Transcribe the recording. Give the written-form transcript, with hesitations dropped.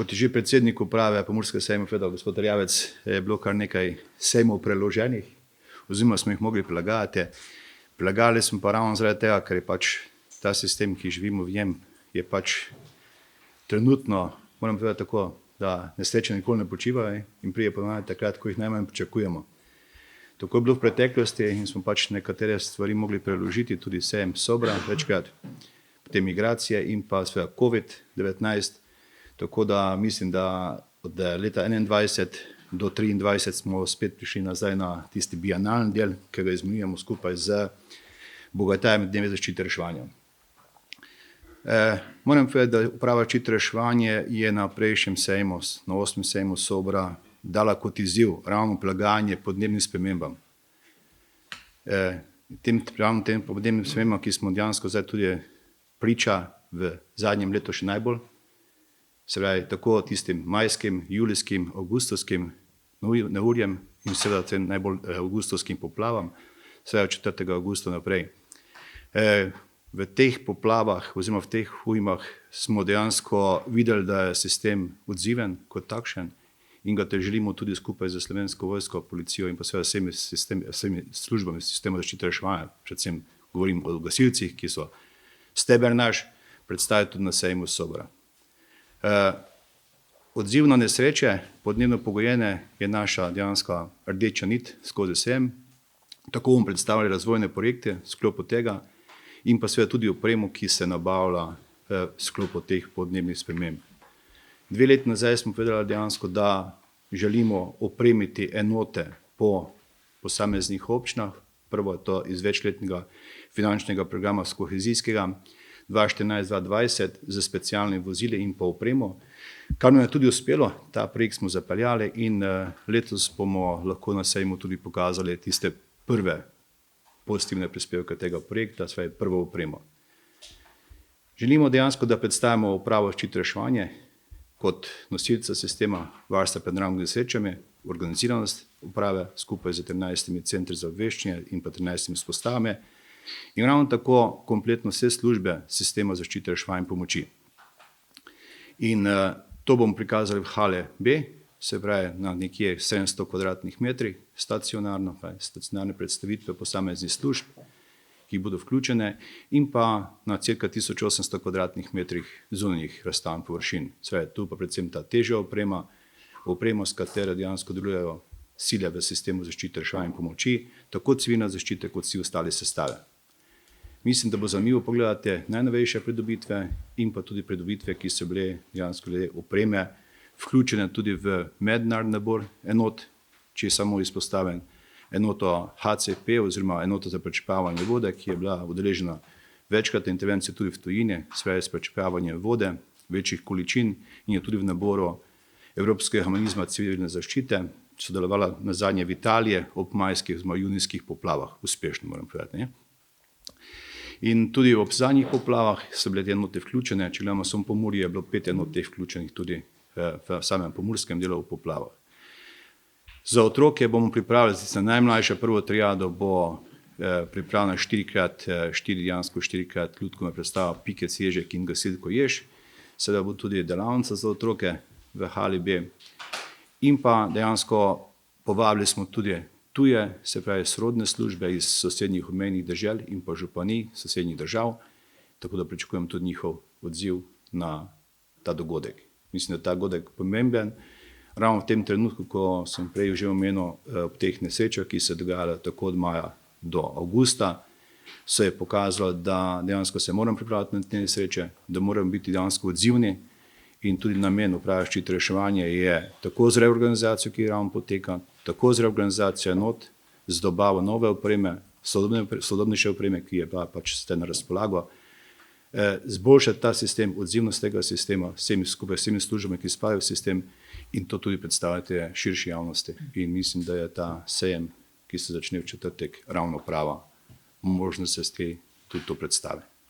Kot je že predsednik uprave Pomurskega sejma povedal gospod Erjavec, je bilo kar nekaj sejmov preloženih, oziroma smo jih mogli prilagajati. Prilagali smo pa ravno zaradi tega, ker je pač ta sistem, ki živimo v njem, je pač trenutno, moram povedati tako, da nesreče nikoli ne počivajo in pride ponavadi takrat, ko jih najmanj pričakujemo. Tako je bilo v preteklosti in smo pač nekatere stvari mogli preložiti, tudi sejem Sobra večkrat, potem migracije in pa seveda COVID-19, tako da mislim, da od leta 2021 do 2023 smo spet prišli nazaj na tisti bienalni del, ki ga izmenjujemo skupaj z Bogatajem dneve zaščite reševanja. Moram povedati, da uprava zaščite reševanje je na prejšnjem sejmu, na 8. sejmu Sobra, dala kot izziv ravno prilagajanje podnebnim spremembam. Tem podnebnim spremembam, ki smo dejansko zdaj tudi priča v zadnjem letu še najbolj, se pravi tako tistim majskim, julijskim, avgustovskim neurjem in seveda tem najbolj avgustovskim poplavam, seveda od 4. avgusta naprej. V teh poplavah oziroma v teh ujmah smo dejansko videli, da je sistem odziven kot takšen in ga te želimo tudi skupaj z Slovensko vojsko, policijo in pa seveda vsemi službami sistema zaščite reševanja, predvsem govorim o gasilcih, ki so steber naš, predstaviti tudi na sejmu Sobra. Odziv na nesreče, podnebno pogojene, je naša dejanska rdeča nit skozi sejem. Tako bomo predstavili razvojne projekte v sklopu tega in pa seveda tudi opremo, ki se nabavlja v sklopu teh podnebnih sprememb. 2 leti nazaj smo povedali dejansko, da želimo opremiti enote po posameznih občinah. Prvo je to iz večletnega finančnega programa kohezijskega 2014-2020 z specialnimi vozili in pa opremo, kar nam je tudi uspelo, ta projekt smo zapeljali in letos bomo lahko na sejmu tudi pokazali tiste prve pozitivne prispevke tega projekta, svoje prvo opremo. Želimo dejansko, da predstavimo upravo zaščite reševanje kot nosilca sistema varstva pred naravnimi nesrečami, organiziranost uprave skupaj z 13 centri za obveščanje in pa 13 izpostavami in ravno tako kompletno vse službe sistema zaščite reševanja in pomoči. In to bomo prikazali v hale B, se pravi na nekje 700 kvadratnih metrih, stacionarno, stacionarne predstavitve posameznih služb, ki bodo vključene, in pa na cirka 1800 kvadratnih metrih zunanjih razstavnih površin. Tu pa predvsem ta težja oprema, s katero dejansko delujejo sile v sistemu zaščite reševanja in pomoči, tako civilna zaščita kot vsi ostali sestave. Mislim, da bo zanimivo pogledati najnovejše pridobitve in pa tudi pridobitve, ki so bile dejansko glede opreme vključene tudi v mednarodni nabor enot, če je samo izpostaven enoto HCP oziroma enoto za prečipavanje vode, ki je bila udeležena večkrat intervencije tudi v tujini, svoje prečipavanje vode, večjih količin in je tudi v naboru Evropskega mehanizma civilne zaščite, sodelovala nazadnje v Italiji ob majskih oziroma junijskih poplavah, uspešno moram povedati. In tudi ob zadnjih poplavah so bile te enote vključene, če gledamo samo Pomurje, je bilo 5 enot teh vključenih tudi v samem pomurskem delu v poplavah. Za otroke bomo pripravili, za najmlajšo prvo triado bo pripravljena 4x4, dejansko 4x lutkovna predstava Pikec Ježek in Gasilko Jež, seveda bo tudi delavnica za otroke v hali B in pa dejansko povabili smo tudi tuje, se pravi sorodne službe iz sosednjih obmejnih dežel in pa županij sosednjih držav, tako da pričakujem tudi njihov odziv na ta dogodek. Mislim, da je ta dogodek pomemben, ravno v tem trenutku, ko sem prej že omenil ob teh nesrečah, ki se dogajale tako od maja do avgusta, se je pokazalo, da dejansko se moram pripraviti na te nesreče, da moram biti dejansko odzivni in tudi namen uprave zaščite reševanja je tako z reorganizacijo, ki ravno poteka, tako z reorganizacijo enot, z dobavo nove opreme, sodobnejše opreme, ki je pač ste na razpolago, zboljšati ta sistem, odzivnost tega sistema, skupaj s vsemi službami, ki spadajo v sistem in to tudi predstavljati širši javnosti. In mislim, da je ta sejem, ki se začne v četrtek, ravno prava možnost, da se tudi to predstavi.